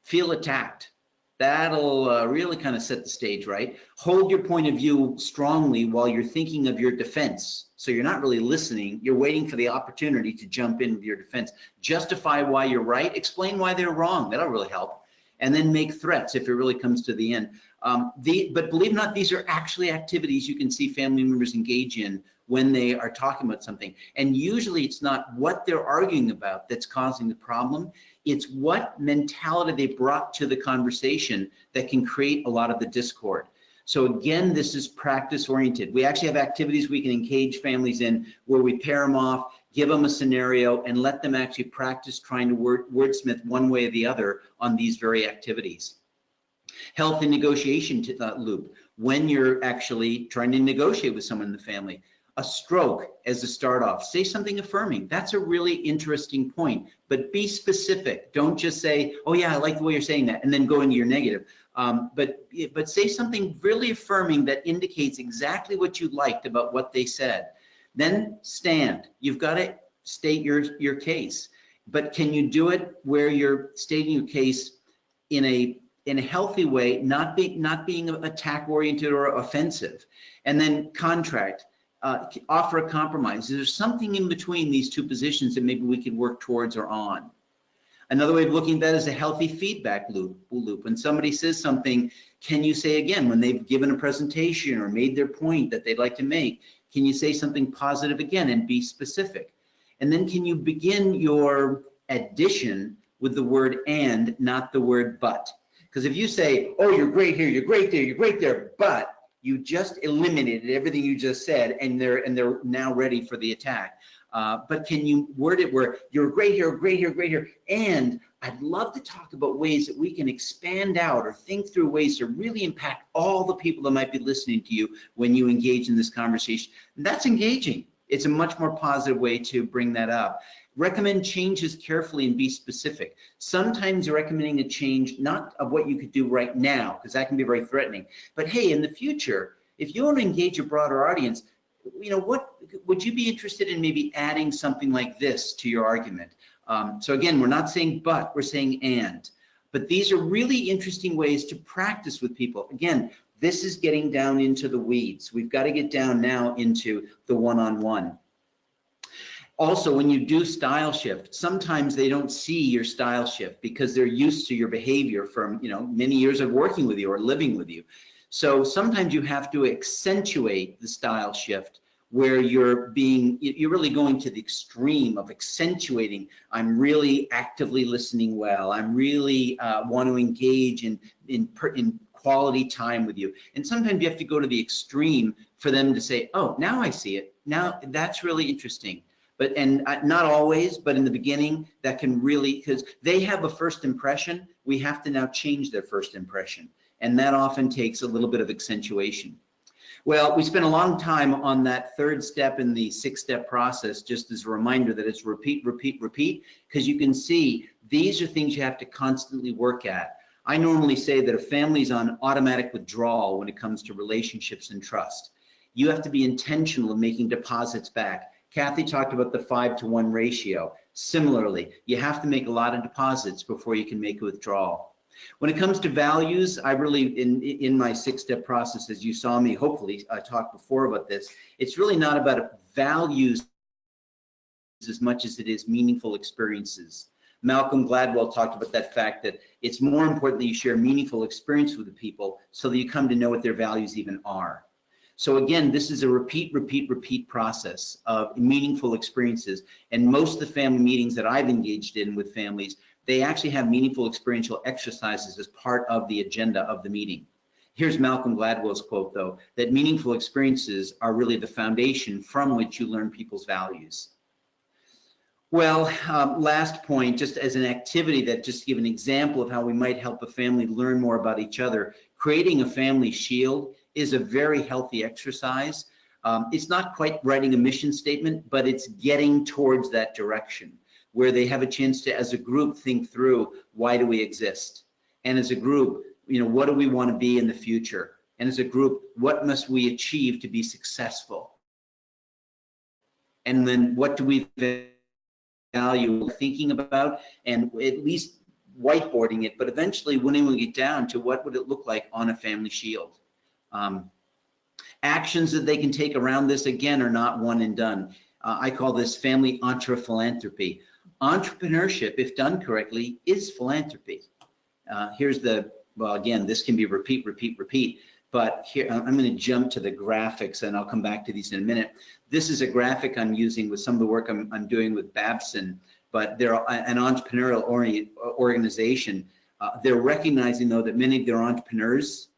feel attacked. That'll really kind of set the stage, right? Hold your point of view strongly while you're thinking of your defense. So you're not really listening. You're waiting for the opportunity to jump in with your defense. Justify why you're right. Explain why they're wrong. That'll really help. And then make threats if it really comes to the end. But believe it or not, these are actually activities you can see family members engage in when they are talking about something. And usually it's not what they're arguing about that's causing the problem. It's what mentality they brought to the conversation that can create a lot of the discord. So again, this is practice oriented. We actually have activities we can engage families in where we pair them off, give them a scenario, and let them actually practice trying to wordsmith one way or the other on these very activities. Health and negotiation loop, when you're actually trying to negotiate with someone in the family. A stroke as a start off. Say something affirming. That's a really interesting point, but be specific. Don't just say, oh yeah, I like the way you're saying that, and then go into your negative. But say something really affirming that indicates exactly what you liked about what they said. Then stand. You've got to state your case. But can you do it where you're stating your case in a healthy way, not being attack oriented or offensive? And then contract. Offer a compromise. Is there something in between these two positions that maybe we could work towards or on? Another way of looking at that is a healthy feedback loop. When somebody says something, can you say again, when they've given a presentation or made their point that they'd like to make, can you say something positive again and be specific? And then can you begin your addition with the word and, not the word but? Because if you say, oh, you're great here, you're great there, you're great there, but you just eliminated everything you just said, and they're now ready for the attack. But can you word it where you're great here, great here, great here, and I'd love to talk about ways that we can expand out or think through ways to really impact all the people that might be listening to you when you engage in this conversation. And that's engaging. It's a much more positive way to bring that up. Recommend changes carefully and be specific. Sometimes you're recommending a change, not of what you could do right now, because that can be very threatening. But hey, in the future, if you want to engage a broader audience, what would you be interested in maybe adding something like this to your argument? So again, we're not saying but, we're saying and. But these are really interesting ways to practice with people. Again, this is getting down into the weeds. We've got to get down now into the one-on-one. Also, when you do style shift, sometimes they don't see your style shift because they're used to your behavior from many years of working with you or living with you. So sometimes you have to accentuate the style shift where you're really going to the extreme of accentuating. I'm really actively listening well. I'm really want to engage in quality time with you. And sometimes you have to go to the extreme for them to say, oh, now I see it. Now that's really interesting. But, and not always, but in the beginning, that can really, because they have a first impression, we have to now change their first impression. And that often takes a little bit of accentuation. Well, we spent a long time on that third step in the 6-step process, just as a reminder that it's repeat, repeat, repeat, because you can see these are things you have to constantly work at. I normally say that a family's on automatic withdrawal when it comes to relationships and trust. You have to be intentional in making deposits back. Kathy talked about the 5-to-1 ratio. Similarly, you have to make a lot of deposits before you can make a withdrawal. When it comes to values, I really, in my 6-step process, as you saw me, hopefully I talked before about this, it's really not about values as much as it is meaningful experiences. Malcolm Gladwell talked about that fact that it's more important that you share meaningful experience with the people so that you come to know what their values even are. So again, this is a repeat, repeat, repeat process of meaningful experiences. And most of the family meetings that I've engaged in with families, they actually have meaningful experiential exercises as part of the agenda of the meeting. Here's Malcolm Gladwell's quote, though, that meaningful experiences are really the foundation from which you learn people's values. Well, last point, just as an activity that just to give an example of how we might help a family learn more about each other, creating a family shield is a very healthy exercise. It's not quite writing a mission statement, but it's getting towards that direction where they have a chance to, as a group, think through why do we exist? And as a group, what do we want to be in the future? And as a group, what must we achieve to be successful? And then what do we value thinking about, and at least whiteboarding it, but eventually when we get down to what would it look like on a family shield. Actions that they can take around this, again, are not one and done. I call this family entrephilanthropy. Entrepreneurship, if done correctly, is philanthropy. Here's well, again, this can be repeat, repeat, repeat, but here I'm going to jump to the graphics and I'll come back to these in a minute. This is a graphic I'm using with some of the work I'm doing with Babson, but they're an entrepreneurial organization. They're recognizing, though, that many of their entrepreneurs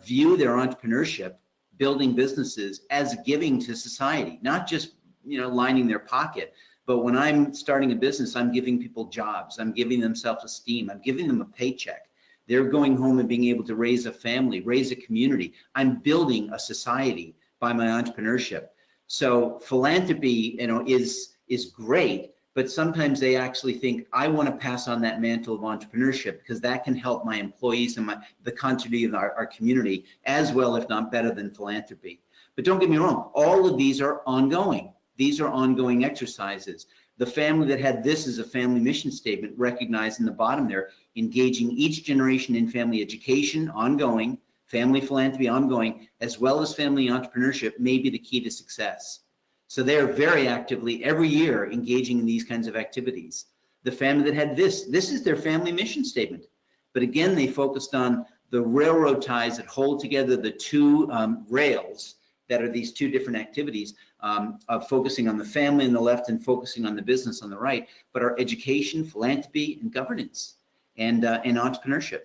view their entrepreneurship, building businesses, as giving to society, not just lining their pocket. But when I'm starting a business, I'm giving people jobs. I'm giving them self-esteem. I'm giving them a paycheck. They're going home and being able to raise a family, raise a community. I'm building a society by my entrepreneurship. So philanthropy, is great, but sometimes they actually think, I want to pass on that mantle of entrepreneurship because that can help my employees and the continuity of our community as well, if not better than philanthropy. But don't get me wrong, all of these are ongoing. These are ongoing exercises. The family that had this as a family mission statement recognized in the bottom there, engaging each generation in family education, ongoing, family philanthropy, ongoing, as well as family entrepreneurship may be the key to success. So they're very actively every year engaging in these kinds of activities. The family that had this is their family mission statement. But again, they focused on the railroad ties that hold together the two rails that are these two different activities of focusing on the family on the left and focusing on the business on the right, but our education, philanthropy, and governance and entrepreneurship.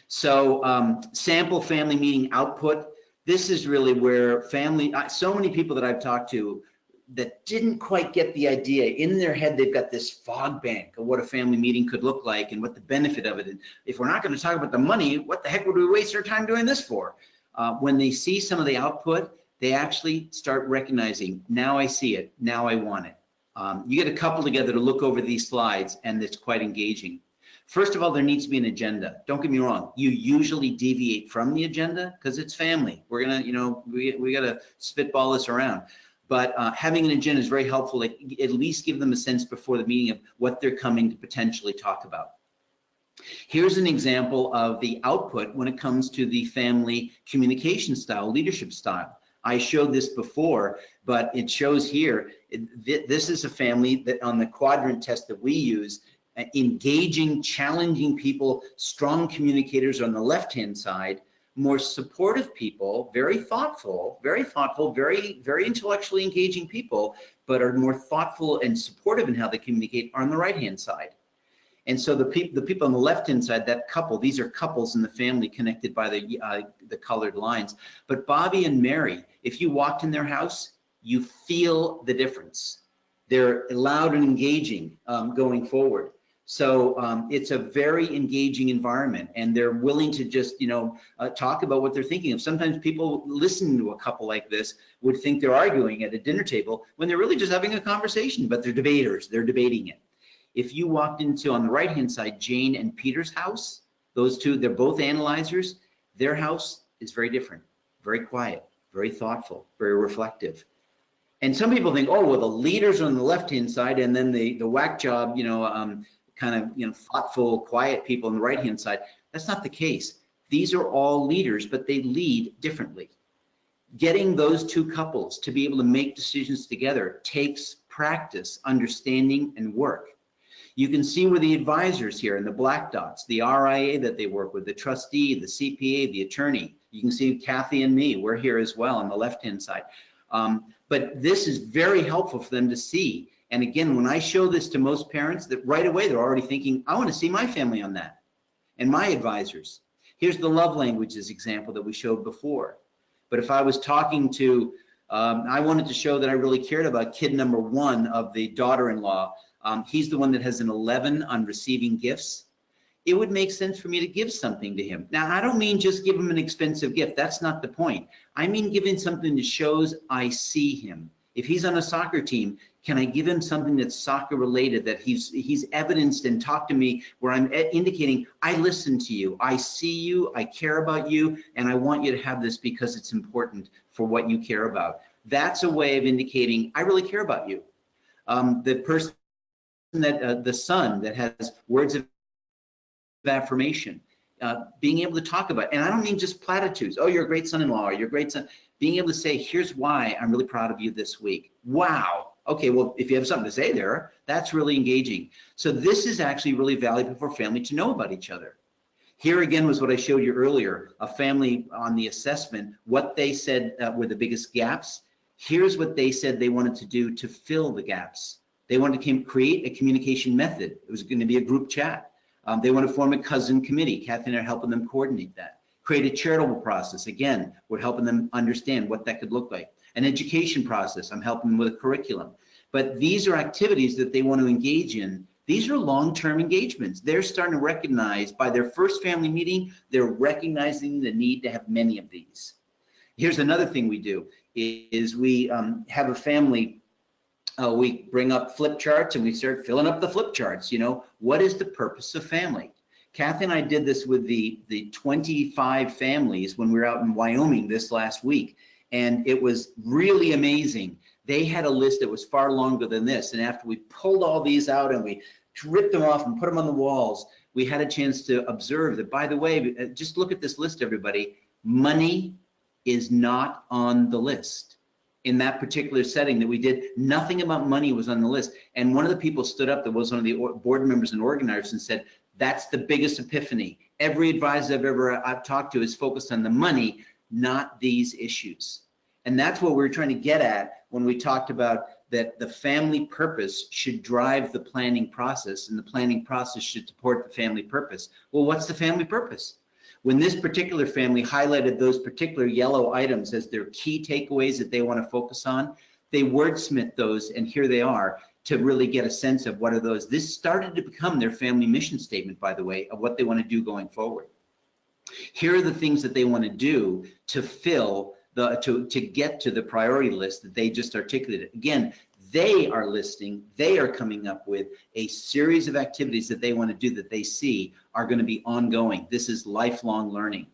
So sample family meeting output. This is really where so many people that I've talked to that didn't quite get the idea. In their head, they've got this fog bank of what a family meeting could look like and what the benefit of it is. If we're not going to talk about the money, what the heck would we waste our time doing this for? When they see some of the output, they actually start recognizing, now I see it, now I want it. You get a couple together to look over these slides, and it's quite engaging. First of all, there needs to be an agenda. Don't get me wrong. You usually deviate from the agenda because it's family. We're gonna, we gotta spitball this around. But having an agenda is very helpful. Like, at least give them a sense before the meeting of what they're coming to potentially talk about. Here's an example of the output when it comes to the family communication style, leadership style. I showed this before, but it shows here. This is a family that on the quadrant test that we use, engaging, challenging people, strong communicators on the left-hand side, more supportive people, very thoughtful, very intellectually engaging people, but are more thoughtful and supportive in how they communicate are on the right-hand side. And so the people on the left-hand side, that couple, these are couples in the family connected by the colored lines. But Bobby and Mary, if you walked in their house, you feel the difference. They're loud and engaging going forward. So it's a very engaging environment, and they're willing to just, talk about what they're thinking of. Sometimes people listening to a couple like this would think they're arguing at a dinner table when they're really just having a conversation, but they're debaters, they're debating it. If you walked into, on the right-hand side, Jane and Peter's house, those two, they're both analyzers. Their house is very different, very quiet, very thoughtful, very reflective. And some people think, oh, well, the leaders are on the left-hand side, and then the whack job, thoughtful, quiet people on the right-hand side. That's not the case. These are all leaders, but they lead differently. Getting those two couples to be able to make decisions together takes practice, understanding, and work. You can see where the advisors here in the black dots, the RIA that they work with, the trustee, the CPA, the attorney. You can see Kathy and me, we're here as well on the left-hand side. But this is very helpful for them to see. And again, when I show this to most parents, that right away they're already thinking, I want to see my family on that and my advisors. Here's the love languages example that we showed before. But if I was talking to, I wanted to show that I really cared about kid number 1 of the daughter-in-law. He's the one that has an 11 on receiving gifts. It would make sense for me to give something to him. Now, I don't mean just give him an expensive gift. That's not the point. I mean giving something that shows I see him. If he's on a soccer team, can I give him something that's soccer related, that he's evidenced and talked to me, where I'm indicating I listen to you, I see you, I care about you, and I want you to have this because it's important for what you care about. That's a way of indicating I really care about you. The person that the son that has words of affirmation, being able to talk about, and I don't mean just platitudes. Oh, you're a great son-in-law, or you're a great son. Being able to say, here's why I'm really proud of you this week. Wow. Okay, well, if you have something to say there, that's really engaging. So this is actually really valuable for family to know about each other. Here again was what I showed you earlier, a family on the assessment, what they said were the biggest gaps. Here's what they said they wanted to do to fill the gaps. They wanted to create a communication method. It was going to be a group chat. They want to form a cousin committee. Kathy and I are helping them coordinate that. Create a charitable process. Again, we're helping them understand what that could look like. An education process. I'm helping them with a curriculum. But these are activities that they want to engage in. These are long-term engagements. They're starting to recognize by their first family meeting, they're recognizing the need to have many of these. Here's another thing we do is we have a family. We bring up flip charts and we start filling up the flip charts. What is the purpose of family? Kathy and I did this with the 25 families when we were out in Wyoming this last week, and it was really amazing. They had a list that was far longer than this, and after we pulled all these out and we ripped them off and put them on the walls, we had a chance to observe that, by the way, just look at this list, everybody. Money is not on the list. In that particular setting that we did, nothing about money was on the list. And one of the people stood up, that was one of the board members and organizers, and said, that's the biggest epiphany. Every advisor I've talked to is focused on the money, not these issues. And that's what we're trying to get at when we talked about that the family purpose should drive the planning process, and the planning process should support the family purpose. Well, what's the family purpose? When this particular family highlighted those particular yellow items as their key takeaways that they want to focus on, they wordsmith those, and here they are, to really get a sense of what are those. This started to become their family mission statement, by the way, of what they want to do going forward. Here are the things that they want to do to fill to get to the priority list that they just articulated. Again, they are listing, they are coming up with a series of activities that they want to do that they see are going to be ongoing. This is lifelong learning.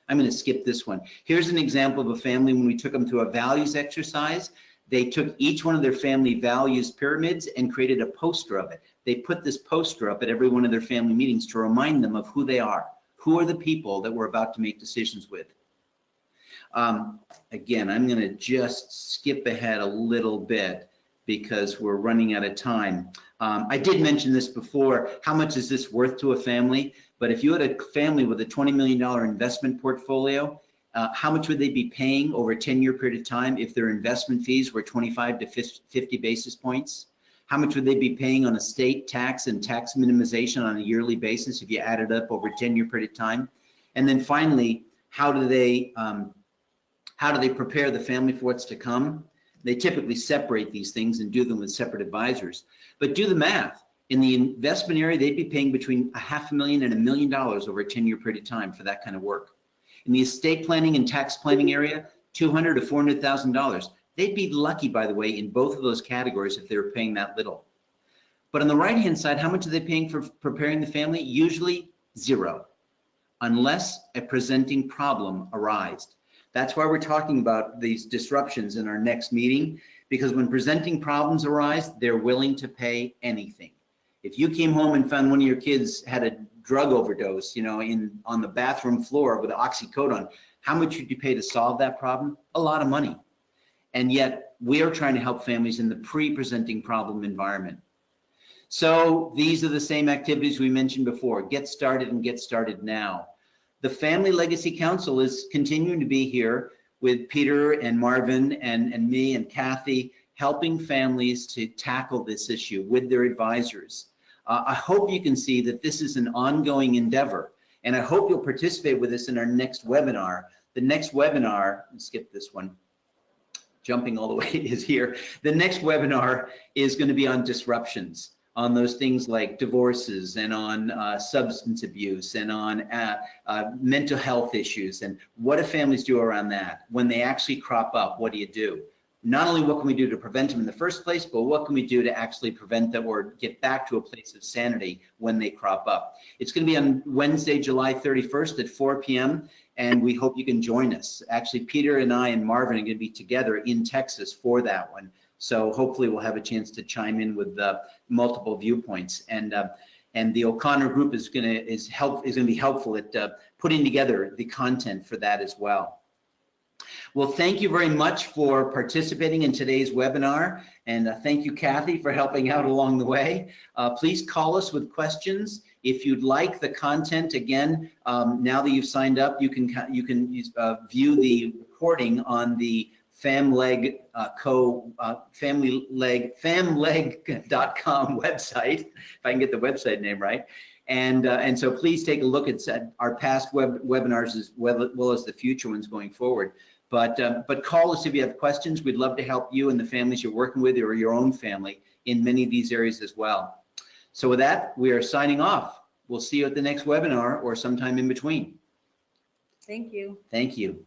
I'm going to skip this one. Here's an example of a family when we took them through a values exercise. They took each one of their family values pyramids and created a poster of it. They put this poster up at every one of their family meetings to remind them of who they are. Who are the people that we're about to make decisions with? Again, I'm going to just skip ahead a little bit because we're running out of time. I did mention this before. How much is this worth to a family? But if you had a family with a $20 million investment portfolio, how much would they be paying over a 10-year period of time if their investment fees were 25 to 50 basis points? How much would they be paying on estate tax and tax minimization on a yearly basis if you added up over a 10-year period of time? And then finally, how do they prepare the family for what's to come? They typically separate these things and do them with separate advisors. But do the math. In the investment area, they'd be paying between $500,000 and $1 million over a 10-year period of time for that kind of work. In the estate planning and tax planning area, $200,000 to $400,000. They'd be lucky, by the way, in both of those categories if they were paying that little. But on the right-hand side, how much are they paying for preparing the family? Usually zero, unless a presenting problem arises. That's why we're talking about these disruptions in our next meeting, because when presenting problems arise, they're willing to pay anything. If you came home and found one of your kids had a drug overdose, on the bathroom floor with oxycodone, how much would you pay to solve that problem? A lot of money. And yet we are trying to help families in the pre-presenting problem environment. So these are the same activities we mentioned before. Get started and get started now. The Family Legacy Council is continuing to be here with Peter and Marvin and me and Kathy, helping families to tackle this issue with their advisors. I hope you can see that this is an ongoing endeavor, and I hope you'll participate with us in our next webinar. The next webinar, let's skip this one, jumping all the way is here. The next webinar is going to be on disruptions, on those things like divorces and on substance abuse and on mental health issues, and what do families do around that? When they actually crop up, what do you do? Not only what can we do to prevent them in the first place, but what can we do to actually prevent them or get back to a place of sanity when they crop up? It's going to be on Wednesday, July 31st at 4 p.m. and we hope you can join us. Actually, Peter and I and Marvin are going to be together in Texas for that one. So hopefully we'll have a chance to chime in with multiple viewpoints. And the O'Connor group is going to be helpful at putting together the content for that as well. Well, thank you very much for participating in today's webinar, and thank you, Kathy, for helping out along the way. Please call us with questions. If you'd like the content, again, now that you've signed up, you can view the recording on the famleg.com website, if I can get the website name right. And so please take a look at our past webinars as well as the future ones going forward. But call us if you have questions. We'd love to help you and the families you're working with or your own family in many of these areas as well. So with that, we are signing off. We'll see you at the next webinar or sometime in between. Thank you. Thank you.